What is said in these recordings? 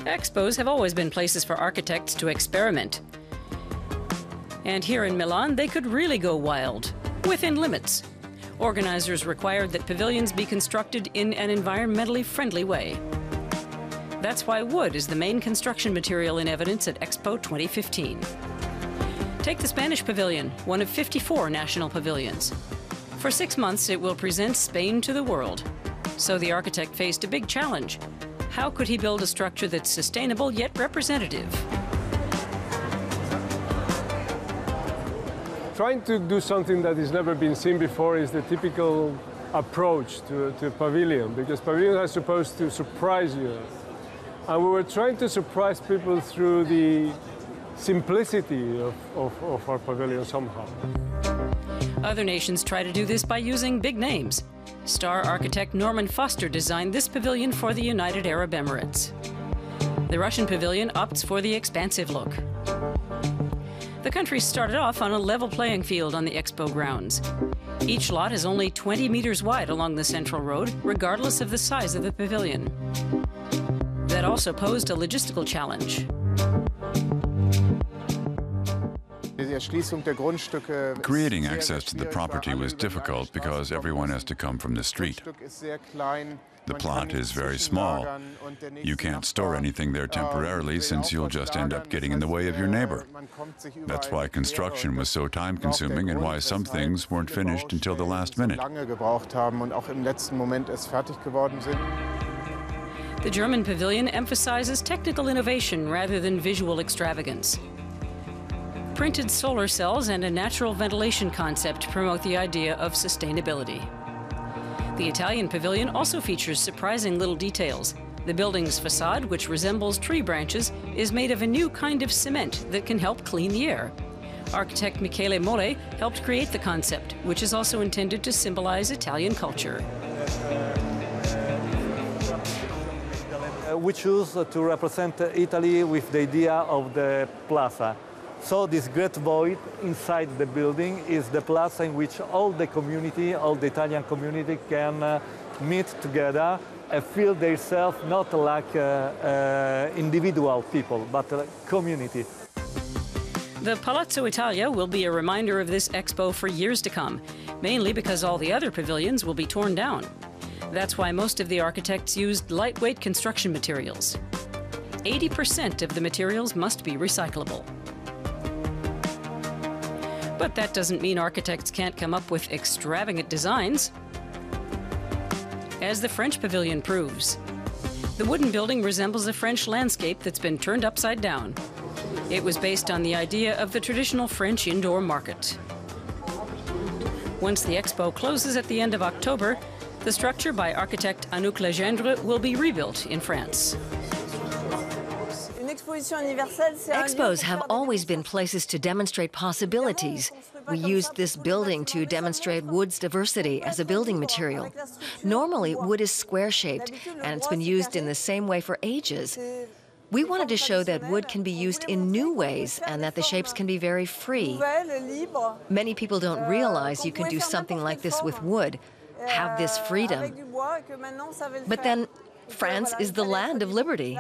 Expos have always been places for architects to experiment. And here in Milan, they could really go wild, within limits. Organizers required that pavilions be constructed in an environmentally friendly way. That's why wood is the main construction material in evidence at Expo 2015. Take the Spanish pavilion, one of 54 national pavilions. For 6 months, it will present Spain to the world. So the architect faced a big challenge. How could he build a structure that's sustainable yet representative? Trying to do something that has never been seen before is the typical approach to a pavilion, because pavilions are supposed to surprise you. And we were trying to surprise people through the simplicity of our pavilion somehow. Other nations try to do this by using big names. Star architect Norman Foster designed this pavilion for the United Arab Emirates. The Russian pavilion opts for the expansive look. The country started off on a level playing field on the Expo grounds. Each lot is only 20 meters wide along the central road, regardless of the size of the pavilion. That also posed a logistical challenge. Creating access to the property was difficult because everyone has to come from the street. The plot is very small. You can't store anything there temporarily since you'll just end up getting in the way of your neighbor. That's why construction was so time-consuming and why some things weren't finished until the last minute. The German pavilion emphasizes technical innovation rather than visual extravagance. Printed solar cells and a natural ventilation concept promote the idea of sustainability. The Italian pavilion also features surprising little details. The building's facade, which resembles tree branches, is made of a new kind of cement that can help clean the air. Architect Michele helped create the concept, which is also intended to symbolize Italian culture. We choose to represent Italy with the idea of the plaza. So this great void inside the building is the plaza in which all the community, all the Italian community can meet together and feel themselves not like individual people, but a community. The Palazzo Italia will be a reminder of this expo for years to come, mainly because all the other pavilions will be torn down. That's why most of the architects used lightweight construction materials. 80% of the materials must be recyclable. But that doesn't mean architects can't come up with extravagant designs. As the French pavilion proves, the wooden building resembles a French landscape that's been turned upside down. It was based on the idea of the traditional French indoor market. Once the expo closes at the end of October, the structure by architect Anouk Legendre will be rebuilt in France. Expos have always been places to demonstrate possibilities. We used this building to demonstrate wood's diversity as a building material. Normally, wood is square-shaped, and it's been used in the same way for ages. We wanted to show that wood can be used in new ways and that the shapes can be very free. Many people don't realize you can do something like this with wood, have this freedom. But then, France is the land of liberty.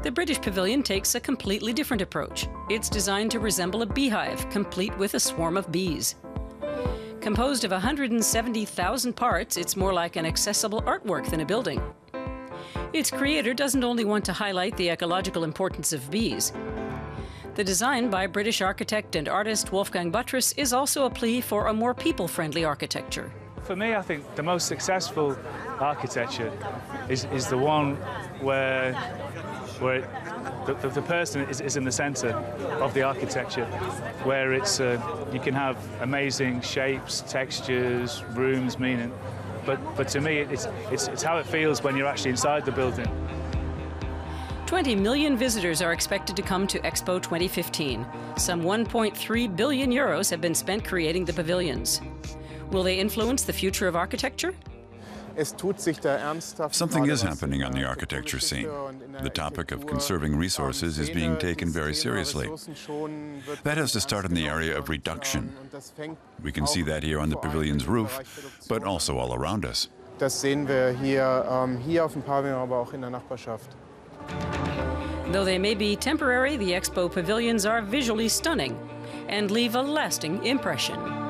The British pavilion takes a completely different approach. It's designed to resemble a beehive, complete with a swarm of bees. Composed of 170,000 parts, it's more like an accessible artwork than a building. Its creator doesn't only want to highlight the ecological importance of bees. The design by British architect and artist Wolfgang Buttress is also a plea for a more people-friendly architecture. For me, I think the most successful architecture is the one where the person is in the centre of the architecture, where it's you can have amazing shapes, textures, rooms, meaning, but to me it's how it feels when you're actually inside the building. 20 million visitors are expected to come to Expo 2015. Some 1.3 billion euros have been spent creating the pavilions. Will they influence the future of architecture? Something is happening on the architecture scene. The topic of conserving resources is being taken very seriously. That has to start in the area of reduction. We can see that here on the pavilion's roof, but also all around us. Das sehen wir hier auf dem Pavillon, aber auch in der Nachbarschaft. Though they may be temporary, the Expo pavilions are visually stunning and leave a lasting impression.